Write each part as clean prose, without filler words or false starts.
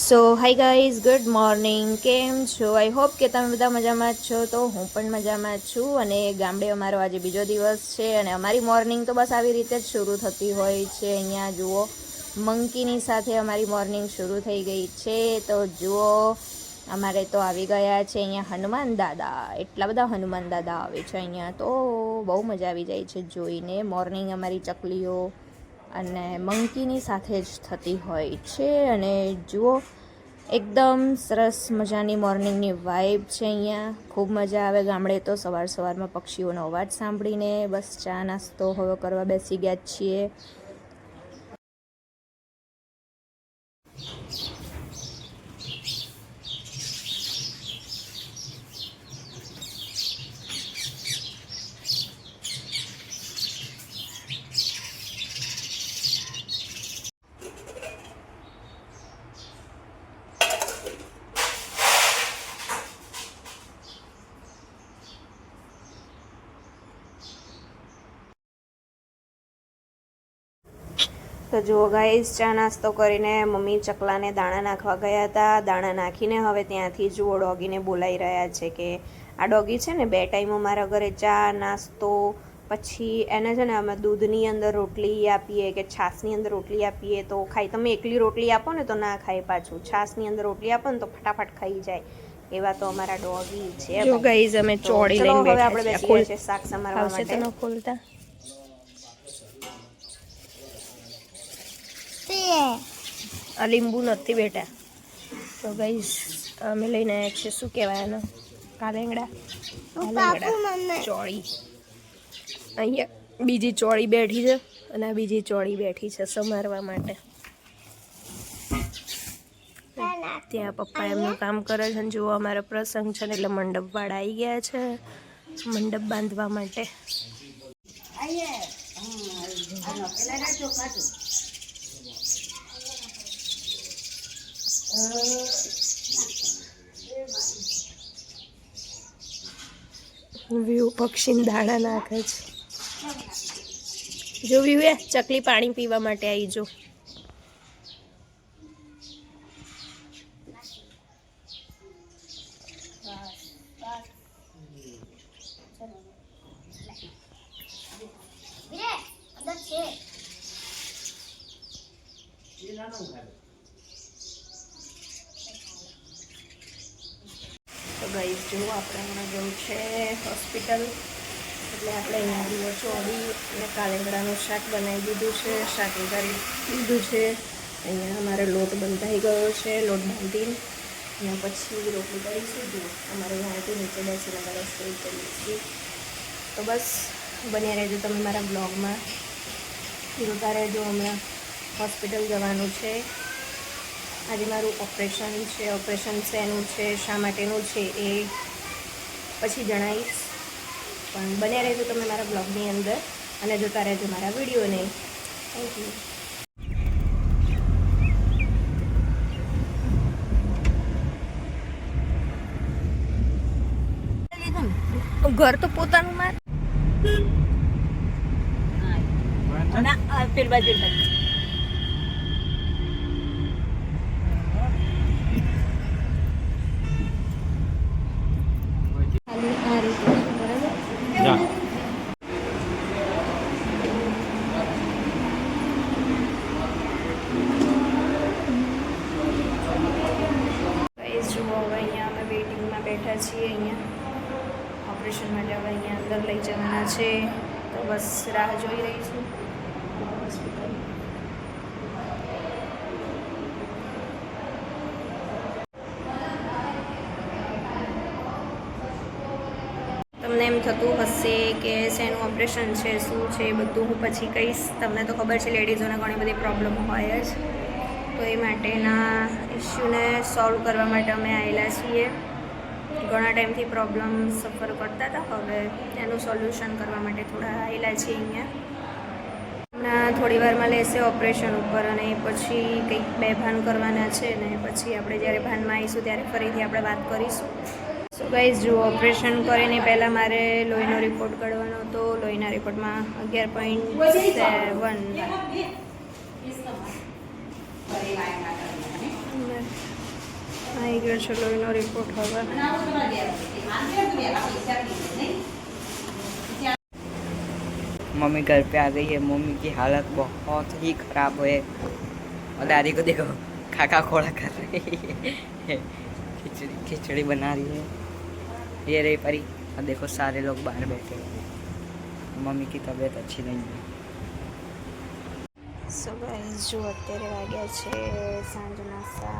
સો hi guys, good morning. કેમ છો? I hope કે તમે બધા મજામાં જ છો. તો હું પણ મજામાં જ છું. અને ગામડે અમારો આજે બીજો દિવસ છે અને અમારી મોર્નિંગ તો બસ આવી રીતે જ શરૂ થતી હોય છે. અહીંયા જુઓ, મંકીની સાથે અમારી મોર્નિંગ શરૂ થઈ ગઈ છે. તો જુઓ, અમારે તો આવી ગયા છે અહીંયા હનુમાન દાદા. એટલા બધા હનુમાન દાદા આવે છે અહીંયા, તો બહુ મજા આવી જાય છે જોઈને. મોર્નિંગ અમારી ચકલીઓ અને મંકીની સાથે જ થતી હોય છે. અને જુઓ, એકદમ સરસ મજાની મોર્નિંગની વાઇબ છે અહીંયા. ખૂબ મજા આવે ગામડે તો સવારમાં પક્ષીઓનો અવાજ સાંભળીને. બસ ચા નાસ્તો હવે કરવા બેસી ગયા જ છીએ. તો જુઓ ગાઈસ, ચા નાસ્તો કરીને મમ્મી ચકલાને દાણા નાખવા ગયા હતા. દાણા નાખીને હવે ત્યાંથી જુઓ ડોગીને બોલાવી રહ્યા છે કે આ ડોગી છે ને 2 ટાઈમ અમારા ઘરે ચા નાસ્તો, પછી એને છે ને અમે દૂધની અંદર રોટલી આપીએ કે છાશની અંદર રોટલી આપીએ તો ખાય. તમે એકલી રોટલી આપો ને તો ના ખાય, પાછું છાશની અંદર રોટલી આપો ને તો ફટાફટ ખાઈ જાય. એવા તો અમારા ડોગી છે. જો ગાઈસ, અમે ચોળી લઈને બેઠા છીએ. આપણે બેસી ગયા છે શાક સમારવા માટે. તો ખોલતા આ લીંબુ નથી બેટા. તો ગાઈસ, અમે લઈને આવ્યા છીએ, શું કહેવાય એને, કાલેંગડા ચોળી. અહીંયા બીજી ચોળી બેઠી છે અને આ બીજી ચોળી બેઠી છે સમારવા માટે. ત્યાં પપ્પા એમનું કામ કરે છે. જુઓ, અમારો પ્રસંગ છે ને એટલે મંડપવાળા આવી ગયા છે મંડપ બાંધવા માટે. વ્યૂ પક્ષીને દાણા નાખે છે. જો વ્યૂ, એ ચકલી પાણી પીવા માટે આવી. જો તો ગાઈસ, જો આપણે હમણાં જવું છે હોસ્પિટલ, એટલે આપણે અહીંયા લીલો ચોળી અને કાલેંગડાનું શાક બનાવી દીધું છે. શાક વઘારી દીધું છે. અહીંયા અમારે લોટ બંધાઈ ગયો છે. લોટ બાંધીને અહીંયા પછી રોટલી કરીશું. જુઓ, અમારે અહીંયાથી નીચે બેસીને અમે રસોઈ કરીએ છીએ. તો બસ બન્યા રહેજો તમે મારા બ્લોગમાં. જોતા રહેજો. હમણાં હોસ્પિટલ જવાનું છે. આજે મારું ઓપરેશન છે. ઓપરેશન શેનું છે, શા માટેનું છે એ પછી જણાવીશ. પણ બન્યા રહેજો તમે મારા બ્લોગની અંદર અને જોતા રહેજો મારા વિડીયોને. Thank you. ઘર તો પોતાનું માર ના પેલ બાજુ બેઠા છીએ અહીંયા ઓપરેશન માટે. હવે અહીંયા અંદર લઈ જવાના છે. તો બસ રાહ જોઈ રહી છું હોસ્પિટલ. તમને એમ થતું હશે કે શેનું ઓપરેશન છે, શું છે, બધું હું પછી કહીશ. તમને તો ખબર છે લેડીઝોને ઘણી બધી પ્રોબ્લેમ હોય જ. તો એ માટેના ઇસ્યુને સોલ્વ કરવા માટે અમે આવેલા છીએ. ઘણા ટાઈમથી પ્રોબ્લેમ સફર કરતા હતા. હવે એનું સોલ્યુશન કરવા માટે થોડા આવેલા છીએ અહીંયા. હમણાં થોડી વારમાં લેશે ઓપરેશન ઉપર અને પછી કંઈક 2 ભાન કરવાના છે ને પછી આપણે જ્યારે ભાનમાં આવીશું ત્યારે ફરીથી આપણે વાત કરીશું. સો ગાઈઝ, જો ઓપરેશન કરીને પહેલાં મારે લોહીનો રિપોર્ટ કાઢવાનો હતો. લોહીના રિપોર્ટમાં 11.7 ગયો છે લોહીનો રિપોર્ટ હવે. मम्मी घर पे आ गई है. मम्मी की हालत बहुत ही खराब है. और दादी को देखो खाका खोड़ा कर रही है. खिचड़ी बना रही है. ये रही परी. और देखो सारे लोग बाहर बैठे हैं. मम्मी की तबीयत अच्छी नहीं है. સો ગાઈઝ જો અત્યારે વાગ્યા છે સાંજના 7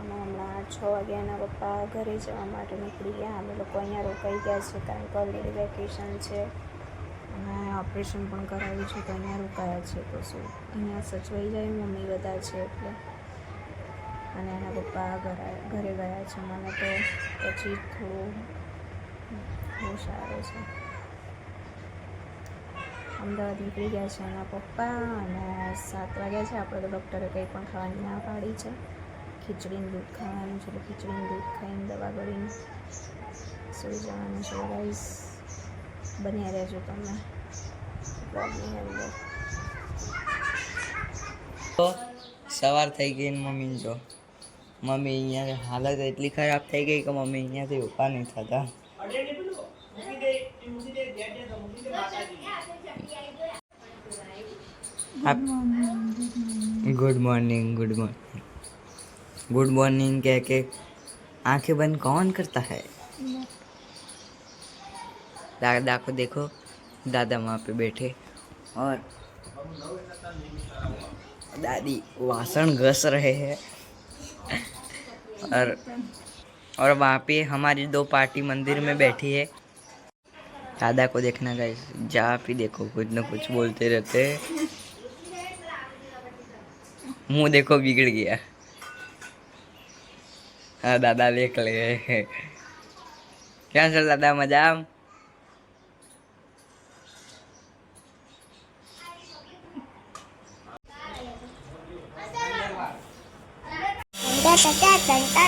અને હમણાં 6 વાગ્યાના પપ્પા ઘરે જવા માટે નીકળી ગયા. અમે લોકો અહીંયા રોકાઈ ગયા છે કારણ કે ઓલરેડી વેકેશન છે અને ઓપરેશન પણ કરાવ્યું છે તો અહીંયા રોકાયા છે. તો શું અહીંયા સચવાઈ જાય મમ્મી બધા છે એટલે. અને એના પપ્પા ઘરે ગયા છે. મને તો પછી થોડું બહુ સારું છે. અમદાવાદ નીકળી ગયા છે એના પપ્પા અને 7 વાગ્યા છે. આપણે તો ડૉક્ટરે કંઈ પણ ખાવાની ના પાડી છે. ખીચડીનું દૂધ ખાવાનું છે એટલે ખીચડીનું દૂધ ખાઈને દવા કરીને સૂઈ જવાનું છે. ગાઈસ બન્યા રહેજો તમે બ્લોગની અંદર. તો સવાર થઈ ગઈ ને મમ્મી જો મમ્મી અહીંયા હાલત એટલી ખરાબ થઈ ગઈ કે મમ્મી અહીંયાથી ઊભા નહીં થતા. गुड मॉर्निंग गुड मॉर्निंग कह के आंखें बंद कौन करता है. दादा को देखो दादा वहाँ पे बैठे और दादी वासन घस रहे हैं. और वहाँ पे हमारी 2 पार्टी मंदिर में बैठी है. दादा को देखना गाइस जहाँ भी देखो कुछ न कुछ बोलते रहते हैं. मुंह देखो बिगड़ गया. हाँ दादा देख ले. क्या चल दादा मजा.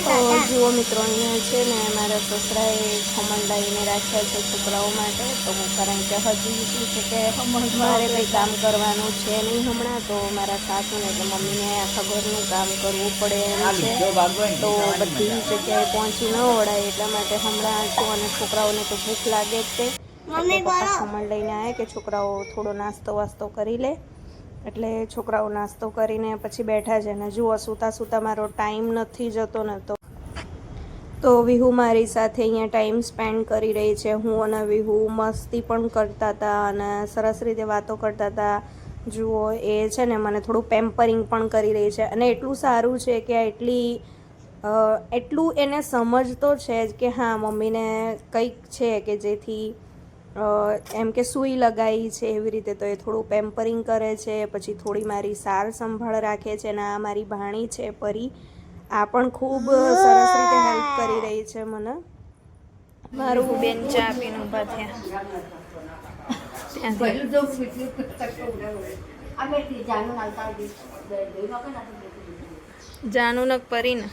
તો જુઓ મિત્રો અહીંયા છે ને મારા સસરાએ ખમણ લાવીને રાખ્યા છે છોકરાઓ માટે. તો હું કારણ કે હજી શું છે કે મારે કંઈ કામ કરવાનું છે નહીં હમણાં. તો મારા સાસુને એટલે મમ્મીને આખા ઘરનું કામ કરવું પડે એમ છે. તો બધી જગ્યાએ પહોંચી ન વળાય એટલા માટે હમણાં તો અને છોકરાઓને તો ભૂખ લાગે જ તે. પપ્પા ખમણ લઈને આવ્યા કે છોકરાઓ થોડો નાસ્તો વાસ્તો કરી લે. એટલે છોકરાઓ નાસ્તો કરીને પછી બેઠા છે ને જુઓ સૂતા મારો ટાઈમ નથી જતો ને. તો વિહુ મારી સાથે અહીંયા ટાઈમ સ્પેન્ડ કરી રહી છે. હું અને વિહુ મસ્તી પણ કરતા હતા અને સરસ રીતે વાતો કરતા હતા. જુઓ એ છે ને મને થોડું પેમ્પરિંગ પણ કરી રહી છે અને એટલું સારું છે કે એટલું એને સમજતો છે જ કે હા મમ્મીને કંઈક છે કે જેથી એમ કે સૂઈ લગાવી છે એવી રીતે. તો એ થોડું પેમ્પરિંગ કરે છે. પછી થોડી મારી સાર સંભાળ રાખે છે ને આ મારી ભાણી છે પરી. આ પણ ખૂબ સરસ રીતે હેલ્પ કરી રહી છે મને. મારું બેન ચા પીને ઊભા થયા. જાનું નક પરી ને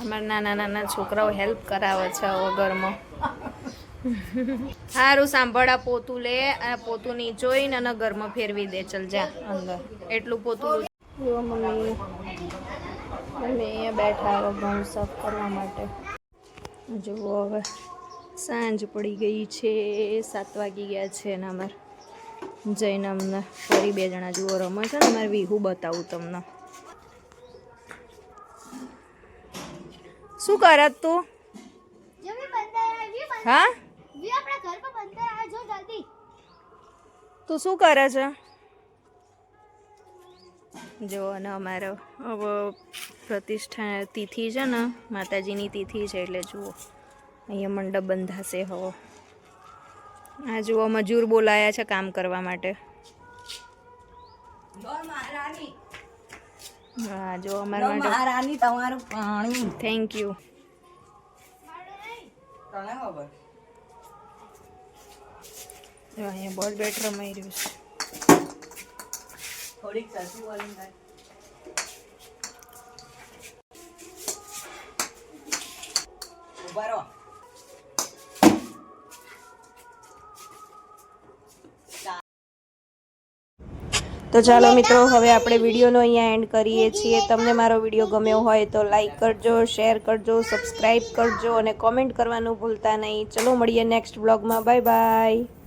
અમારા નાના છોકરાઓ હેલ્પ કરાવે છે ઘરમાં. સારું સાંભળા પોતું લે અને પોતું નીચોઈને અને ઘરમાં ફેરવી દે. ચલ જા અંદર એટલું પોતું. જો મમ્મી અહીંયા બેઠા હવે ઘઉં સાફ કરવા માટે. જુઓ હવે સાંજ પડી ગઈ છે. 7 વાગી ગયા છે ને અમારે જઈને અમને ફરી 2 જણા જુઓ રમે છે ને. મારે વિહુ બતાવું તમને. શું કરત તું? હા તું શું કરે છે? જો અને અમારો હવે પ્રતિષ્ઠા તિથિ છે ને માતાજીની તિથિ છે એટલે જુઓ અહીંયા મંડપ બંધાશે હવે. આ જુઓ મજૂર બોલાયા છે કામ કરવા માટે. હા જો અમારા માટે મહારાણી તમારું પાણી. Thank you. અહીંયા બોલ બેટ રમાઈ રહ્યું છે. થોડીક સરસી બોલિંગ થાય. ઉભા રહો. તો ચાલો મિત્રો, હવે આપણે વિડીયોનો અહીંયા એન્ડ કરીએ છીએ. તમને મારો વિડીયો ગમ્યો હોય તો લાઈક કરજો, શેર કરજો, સબસ્ક્રાઈબ કરજો અને કોમેન્ટ કરવાનું ભૂલતા નહીં. ચલો મળીએ નેક્સ્ટ બ્લોગમાં. Bye bye.